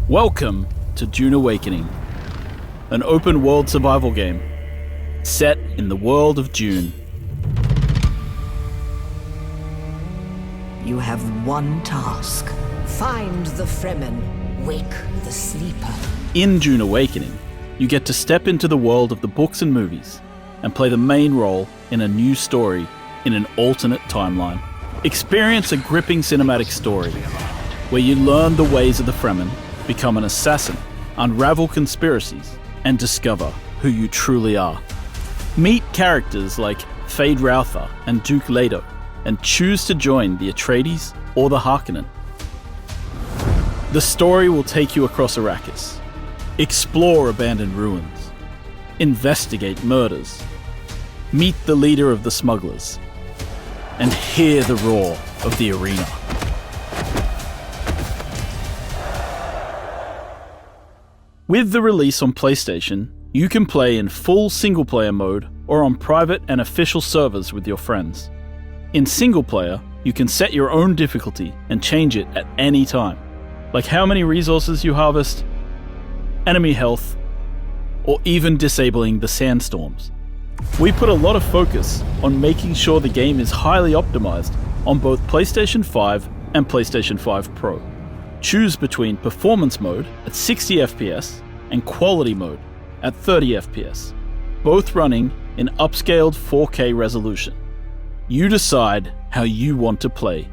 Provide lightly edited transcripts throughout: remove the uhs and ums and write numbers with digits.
Welcome to Dune Awakening, an open-world survival game set in the world of Dune. You have one task. Find the Fremen. Wake the sleeper. In Dune Awakening, you get to step into the world of the books and movies and play the main role in a new story in an alternate timeline. Experience a gripping cinematic story where you learn the ways of the Fremen, become an assassin, unravel conspiracies, and discover who you truly are. Meet characters like Fade Routher and Duke Leto, and choose to join the Atreides or the Harkonnen. The story will take you across Arrakis, explore abandoned ruins, investigate murders, meet the leader of the smugglers, and hear the roar of the arena. With the release on PlayStation, you can play in full single-player mode or on private and official servers with your friends. In single-player, you can set your own difficulty and change it at any time, like how many resources you harvest, enemy health, or even disabling the sandstorms. We put a lot of focus on making sure the game is highly optimized on both PlayStation 5 and PlayStation 5 Pro. Choose between performance mode at 60 FPS and quality mode at 30 FPS, both running in upscaled 4K resolution. You decide how you want to play.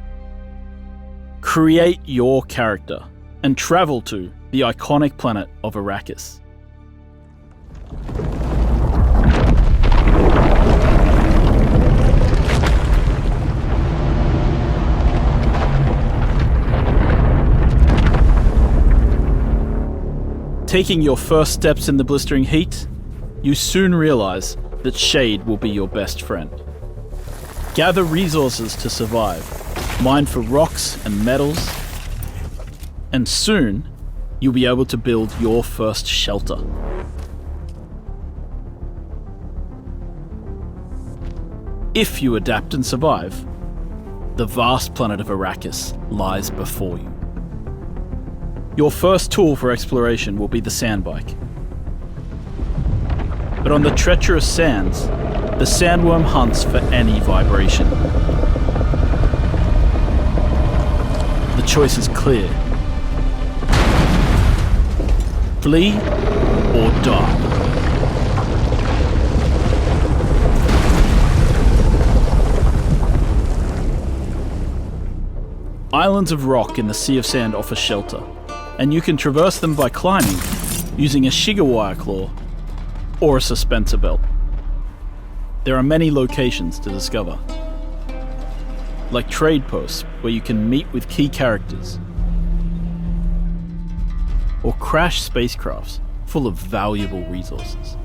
Create your character and travel to the iconic planet of Arrakis. Taking your first steps in the blistering heat, you soon realize that shade will be your best friend. Gather resources to survive, mine for rocks and metals, and soon you'll be able to build your first shelter. If you adapt and survive, the vast planet of Arrakis lies before you. Your first tool for exploration will be the sandbike. But on the treacherous sands, the sandworm hunts for any vibration. The choice is clear. Flee or die. Islands of rock in the Sea of Sand offer shelter, and you can traverse them by climbing using a Shigawire claw or a suspensor belt. There are many locations to discover, like trade posts where you can meet with key characters, or crash spacecrafts full of valuable resources.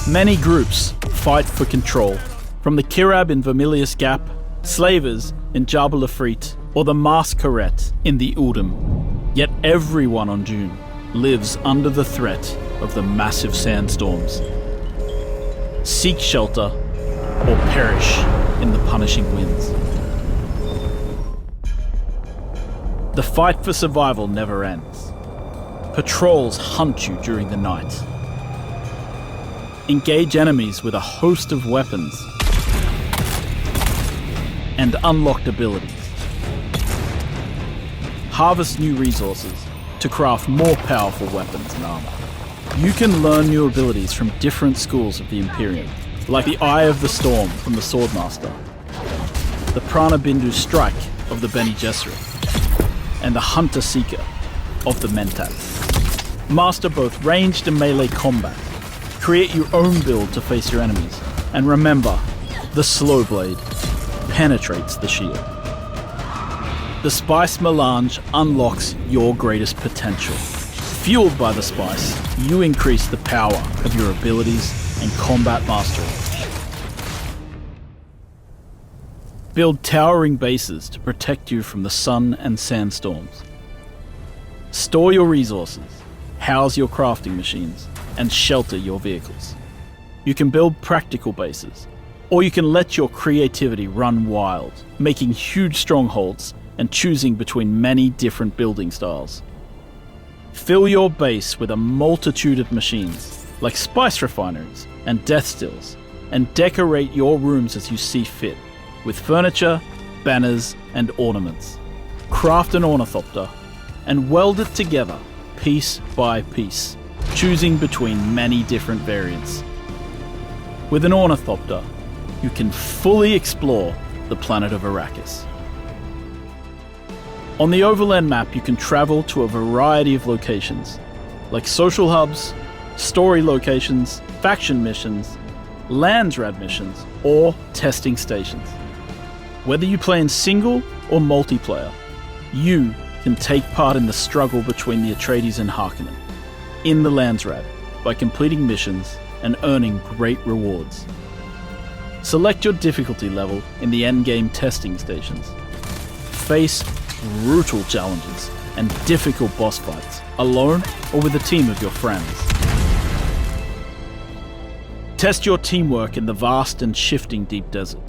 Many groups fight for control, from the Kirab in Vermilius Gap, Slavers in Jabal Ifrit, or the Masquerette in the Udum. Yet everyone on Dune lives under the threat of the massive sandstorms. Seek shelter or perish in the punishing winds. The fight for survival never ends. Patrols hunt you during the night. Engage enemies with a host of weapons and unlocked abilities. Harvest new resources to craft more powerful weapons and armor. You can learn new abilities from different schools of the Imperium, like the Eye of the Storm from the Swordmaster, the Prana Bindu Strike of the Bene Gesserit, and the Hunter Seeker of the Mentats. Master both ranged and melee combat. Create your own build to face your enemies, and remember, the slow blade penetrates the shield. The Spice Melange unlocks your greatest potential. Fueled by the spice, you increase the power of your abilities and combat mastery. Build towering bases to protect you from the sun and sandstorms. Store your resources, house your crafting machines, and shelter your vehicles. You can build practical bases, or you can let your creativity run wild, making huge strongholds and choosing between many different building styles. Fill your base with a multitude of machines, like spice refineries and death stills, and decorate your rooms as you see fit, with furniture, banners, and ornaments. Craft an ornithopter, and weld it together, piece by piece, choosing between many different variants. With an ornithopter, you can fully explore the planet of Arrakis. On the overland map, you can travel to a variety of locations, like social hubs, story locations, faction missions, Landsrad missions, or testing stations. Whether you play in single or multiplayer, you can take part in the struggle between the Atreides and Harkonnen in the Landsrad by completing missions and earning great rewards. Select your difficulty level in the endgame testing stations. Face brutal challenges and difficult boss fights, alone or with a team of your friends. Test your teamwork in the vast and shifting deep desert,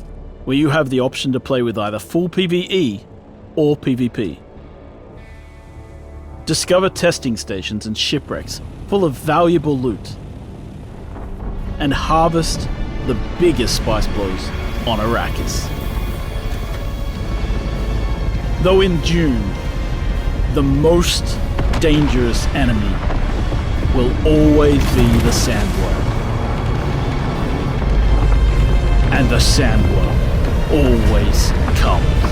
where you have the option to play with either full PvE or PvP. Discover testing stations and shipwrecks full of valuable loot, and harvest the biggest spice blows on Arrakis. Though in Dune, the most dangerous enemy will always be the Sandworm. And the Sandworm always comes.